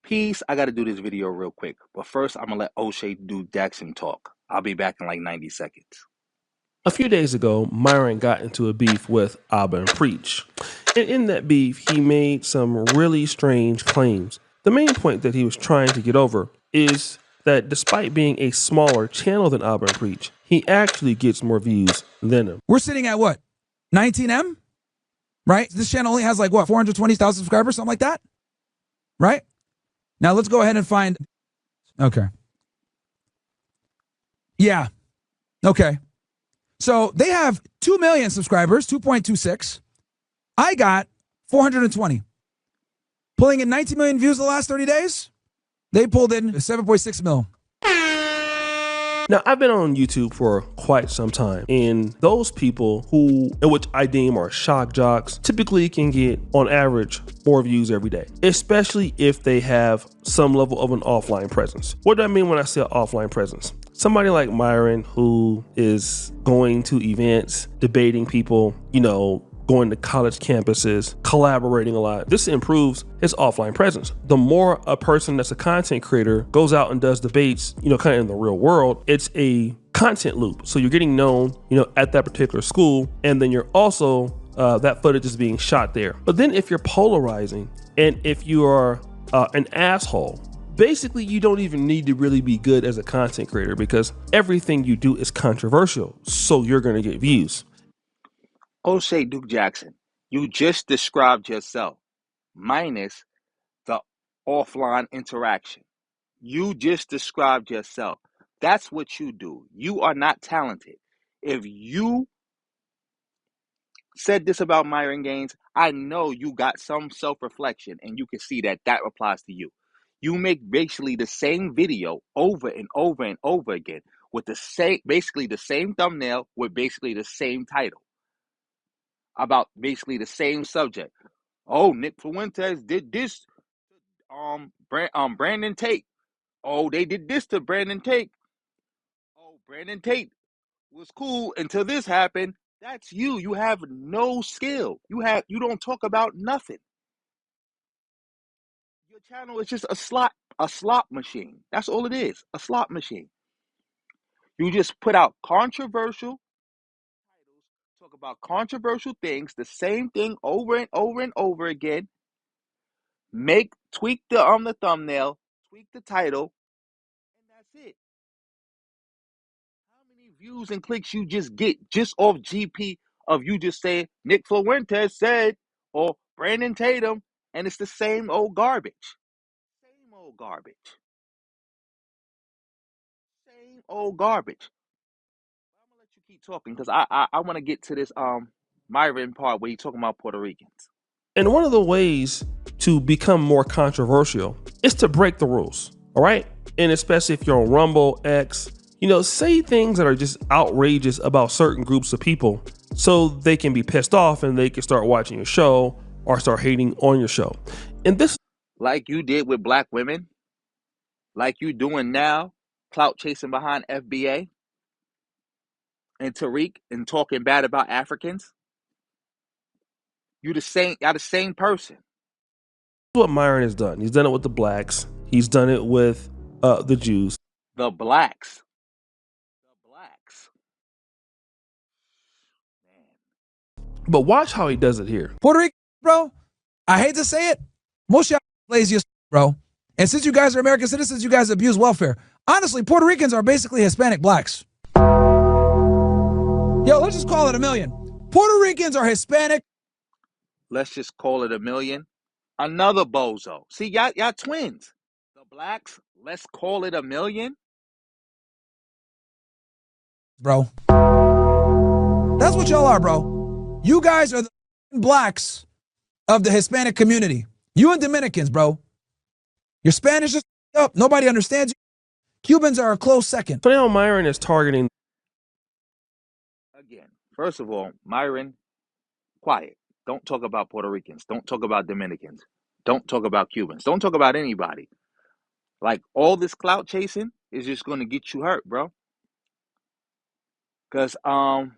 Peace. I got to do this video real quick. But first, I'm going to let Oshay Duke Jackson talk. I'll be back in like 90 seconds. A few days ago, Myron got into a beef with Abba and Preach. And in that beef, he made some really strange claims. The main point that he was trying to get over is that despite being a smaller channel than Abba and Preach, he actually gets more views than them. We're sitting at what? 19M? Right? This channel only has like what? 420,000 subscribers, something like that? Right? Now let's go ahead and find. Okay. Yeah. Okay. So they have 2 million subscribers, 2.26. I got 420. Pulling in 19 million views the last 30 days. They pulled in 7.6 mil. Now, I've been on YouTube for quite some time, and those people who, in which I deem are shock jocks, typically can get, on average, 4 views every day, especially if they have some level of an offline presence. What do I mean when I say offline presence? Somebody like Myron, who is going to events, debating people, going to college campuses, collaborating a lot. This improves his offline presence. The more a person that's a content creator goes out and does debates, kind of in the real world, it's a content loop. So you're getting known, at that particular school, and then you're also, that footage is being shot there. But then if you're polarizing, and if you are an asshole, basically you don't even need to really be good as a content creator because everything you do is controversial. So you're gonna get views. Oshay Duke Jackson, you just described yourself, minus the offline interaction. You just described yourself. That's what you do. You are not talented. If you said this about Myron Gaines, I know you got some self-reflection and you can see that that applies to you. You make basically the same video over and over and over again with basically the same thumbnail with basically the same title about basically the same subject. Oh, Nick Fuentes did this. Brandon Tate. Oh, they did this to Brandon Tate. Oh, Brandon Tate was cool until this happened. That's you. You have no skill. You don't talk about nothing. Your channel is just a slot machine. That's all it is. A slot machine. You just put out controversial titles, talk about controversial things, the same thing over and over and over again. Tweak the thumbnail, tweak the title, and that's it. How many views and clicks you just get just off GP of you just saying Nick Fuentes said or Brandon Tatum, and it's the same old garbage. Same old garbage. Same old garbage. I'm gonna let you keep talking because I want to get to this Myron part where he's talking about Puerto Ricans. And one of the ways to become more controversial is to break the rules, all right? And especially if you're on Rumble, X, say things that are just outrageous about certain groups of people so they can be pissed off and they can start watching your show or start hating on your show. And this, like you did with black women, like you doing now, clout chasing behind FBA and Tariq and talking bad about Africans. You're the same person. what Myron has done. He's done it with the blacks. He's done it with the Jews. The blacks. Man. But watch how he does it here. Puerto Rican, bro, I hate to say it. Most y'all lazy as bro. And since you guys are American citizens, you guys abuse welfare. Honestly, Puerto Ricans are basically Hispanic blacks. Yo, let's just call it a million. Puerto Ricans are Hispanic. Let's just call it a million. Another bozo. See, y'all twins. The blacks, let's call it a million. Bro. That's what y'all are, bro. You guys are the blacks of the Hispanic community. You and Dominicans, bro. Your Spanish is up. Nobody understands you. Cubans are a close second. So now Myron is targeting. Again, first of all, Myron, quiet. Don't talk about Puerto Ricans. Don't talk about Dominicans. Don't talk about Cubans. Don't talk about anybody. Like, all this clout chasing is just going to get you hurt, bro. Because the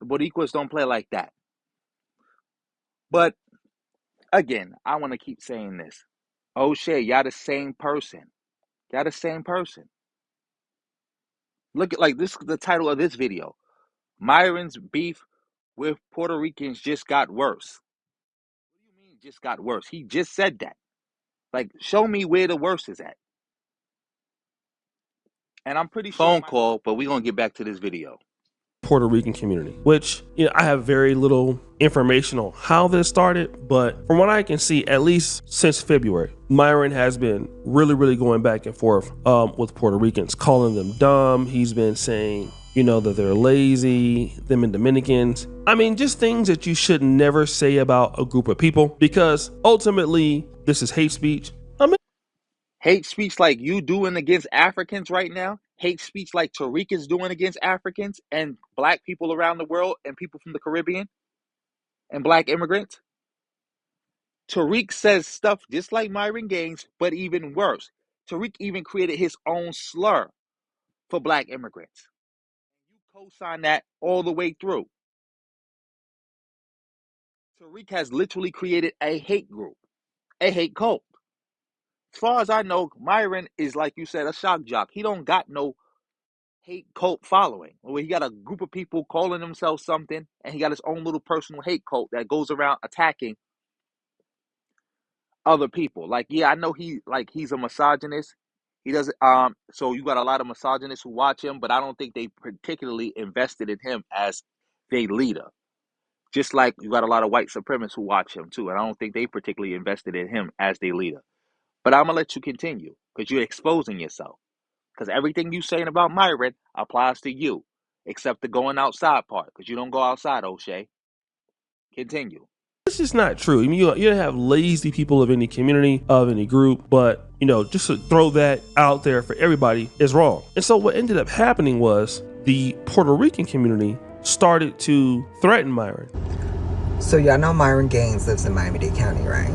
Boricuas don't play like that. But, again, I want to keep saying this. Oshay, y'all the same person. Y'all the same person. Look at, like, this is the title of this video. Myron's beef with Puerto Ricans just got worse. What do you mean just got worse? He just said that. Like, show me where the worst is at. And I'm pretty sure phone call, but we're gonna get back to this video. Puerto Rican community, which, I have very little information on how this started, but from what I can see, at least since February, Myron has been really going back and forth with Puerto Ricans, calling them dumb. He's been saying, that they're lazy, them and Dominicans. I mean, just things that you should never say about a group of people, because ultimately this is hate speech. Hate speech like you doing against Africans right now. Hate speech like Tariq is doing against Africans and black people around the world and people from the Caribbean and black immigrants. Tariq says stuff just like Myron Gaines, but even worse. Tariq even created his own slur for black immigrants. You co-sign that all the way through. Tariq has literally created a hate group, a hate cult. As far as I know, Myron is, like you said, a shock jock. He don't got no hate cult following. Where he got a group of people calling themselves something, and he got his own little personal hate cult that goes around attacking other people. Like, yeah, I know he's a misogynist. He doesn't so you got a lot of misogynists who watch him, but I don't think they particularly invested in him as their leader. Just like you got a lot of white supremacists who watch him too, and I don't think they particularly invested in him as their leader. But I'm gonna let you continue because you're exposing yourself. Because everything you saying about Myron applies to you, except the going outside part, because you don't go outside, Oshay. Continue. It's just not true. I mean, you don't have lazy people of any community, of any group, but just to throw that out there for everybody is wrong. And so what ended up happening was the Puerto Rican community started to threaten Myron. So y'all know Myron Gaines lives in Miami-Dade County, right?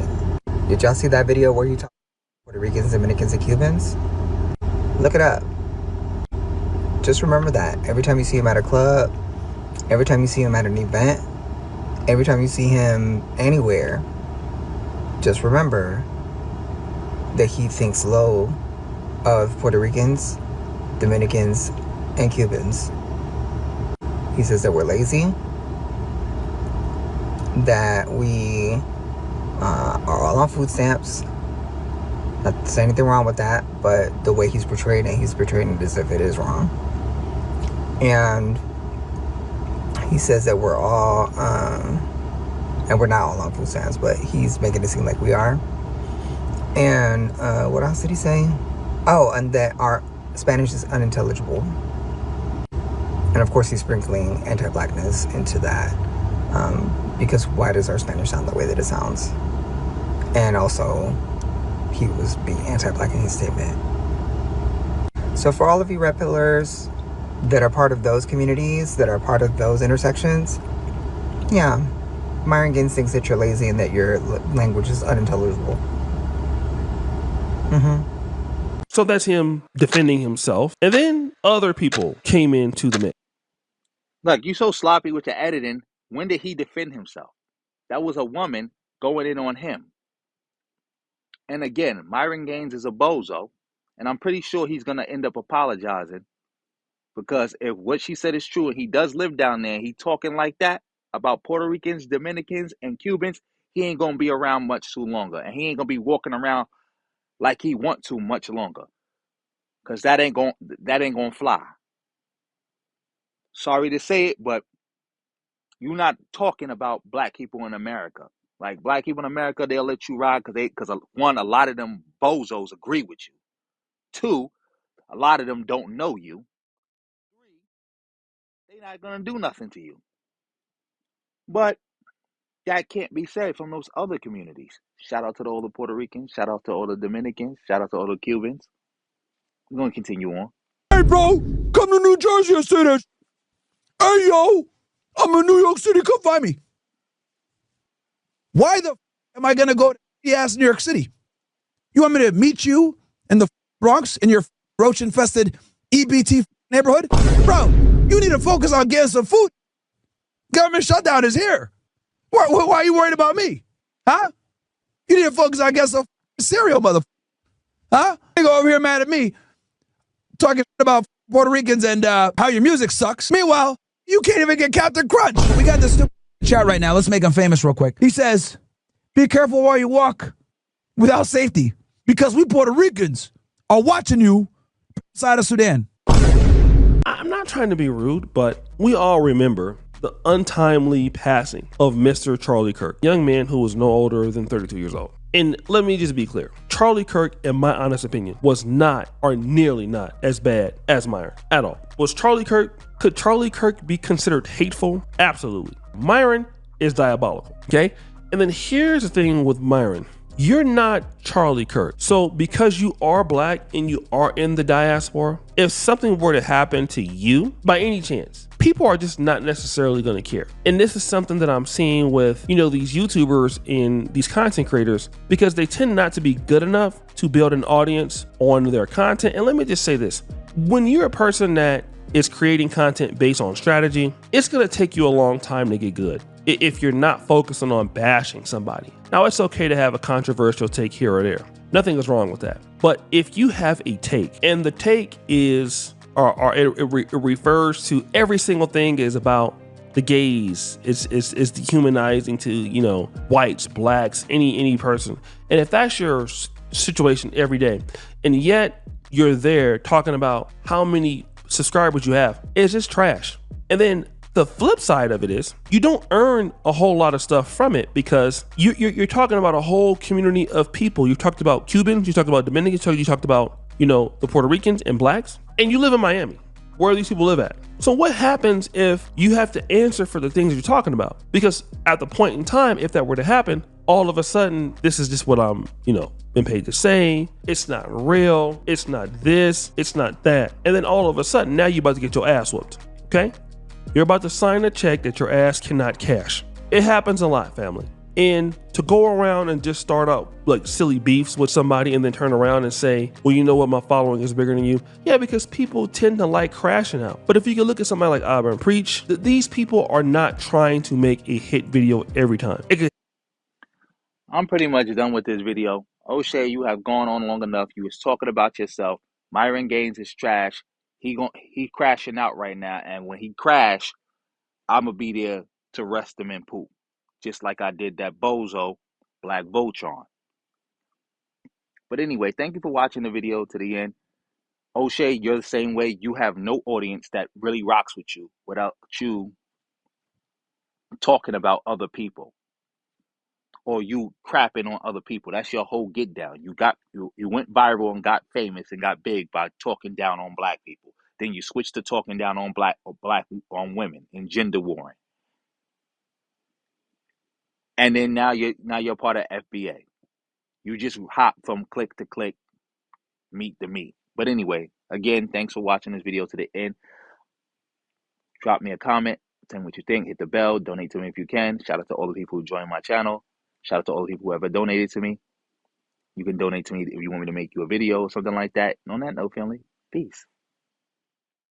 Did y'all see that video where he talked about Puerto Ricans, Dominicans, and Cubans? Look it up. Just remember that every time you see him at a club, every time you see him at an event, every time you see him anywhere, just remember that he thinks low of Puerto Ricans, Dominicans, and Cubans. He says that we're lazy, that we are all on food stamps. Not to say anything wrong with that, but the way he's portraying it as if it is wrong. And he says that we're all, and we're not all on food stamps, but he's making it seem like we are. And what else did he say? Oh, and that our Spanish is unintelligible. And of course he's sprinkling anti-blackness into that, because why does our Spanish sound the way that it sounds? And also, he was being anti-black in his statement. So for all of you red pillars that are part of those communities, that are part of those intersections, yeah, Myron Gaines thinks that you're lazy and that your language is unintelligible. So that's him defending himself. And then other people came into the mix. Look, you so sloppy with your editing. When did he defend himself? That was a woman going in on him. And again, Myron Gaines is a bozo, and I'm pretty sure he's going to end up apologizing, because if what she said is true and he does live down there, he talking like that about Puerto Ricans, Dominicans, and Cubans, he ain't going to be around much too longer, and he ain't going to be walking around like he want to much longer, because that ain't going to fly. Sorry to say it, but you're not talking about black people in America. Like, black people in America, they'll let you ride because one, a lot of them bozos agree with you. Two, a lot of them don't know you. Three, they're not going to do nothing to you. But that can't be said from those other communities. Shout out to all the Puerto Ricans. Shout out to all the Dominicans. Shout out to all the Cubans. We're going to continue on. Hey, bro, come to New Jersey and say that. Hey, yo, I'm in New York City. Come find me. Why the am I going to go to New York City? You want me to meet you in the Bronx in your roach-infested EBT neighborhood? Bro, you need to focus on getting some food. Government shutdown is here. Why are you worried about me? Huh? You need to focus on getting some cereal, motherfucker. Huh? They go over here mad at me, talking about Puerto Ricans and how your music sucks. Meanwhile, you can't even get Captain Crunch. We got this stupid chat right now. Let's make him famous real quick. He says, be careful while you walk without safety, because we Puerto Ricans are watching you outside of Sudan. I'm not trying to be rude, but we all remember the untimely passing of Mr. Charlie Kirk, young man who was no older than 32 years old. And let me just be clear. Charlie Kirk, in my honest opinion, was not, or nearly not, as bad as Myron at all. Could Charlie Kirk be considered hateful? Absolutely. Myron is diabolical, okay? And then here's the thing with Myron. You're not Charlie Kirk. So because you are black and you are in the diaspora, if something were to happen to you by any chance, people are just not necessarily going to care. And this is something that I'm seeing with, these YouTubers and these content creators, because they tend not to be good enough to build an audience on their content. And let me just say this. When you're a person that is creating content based on strategy, it's going to take you a long time to get good if you're not focusing on bashing somebody. Now, it's okay to have a controversial take here or there. Nothing is wrong with that. But if you have a take, and the take is, it refers to every single thing is about the gays, it's dehumanizing to, whites, blacks, any person. And if that's your situation every day, and yet you're there talking about how many subscribers you have, it's just trash. And then the flip side of it is you don't earn a whole lot of stuff from it, because you're talking about a whole community of people. You talked about Cubans, you talked about Dominicans, you talked about, the Puerto Ricans and blacks, and you live in Miami, where these people live at. So what happens if you have to answer for the things you're talking about? Because at the point in time, if that were to happen, all of a sudden, this is just what I'm, been paid to say. It's not real. It's not this. It's not that. And then all of a sudden, now you're about to get your ass whooped. Okay? You're about to sign a check that your ass cannot cash. It happens a lot, family. And to go around and just start out like silly beefs with somebody and then turn around and say, well, you know what, my following is bigger than you. Yeah, because people tend to like crashing out. But if you can look at somebody like Auburn Preach, these people are not trying to make a hit video every time. I'm pretty much done with this video. Oshay, you have gone on long enough. You was talking about yourself. Myron Gaines is trash. He crashing out right now, and when he crash, I'ma be there to rest him in poop, just like I did that bozo Black Voltron. But anyway, thank you for watching the video to the end. Oshay, you're the same way. You have no audience that really rocks with you without you talking about other people or you crapping on other people. That's your whole get down. You went viral and got famous and got big by talking down on black people. Then you switched to talking down on black on women and gender warring. And then now you're part of FBA. You just hop from click to click, meet to meet. But anyway, again, thanks for watching this video to the end. Drop me a comment, tell me what you think, hit the bell, donate to me if you can. Shout out to all the people who joined my channel. Shout out to all the people who ever donated to me. You can donate to me if you want me to make you a video or something like that. And on that note, family, peace.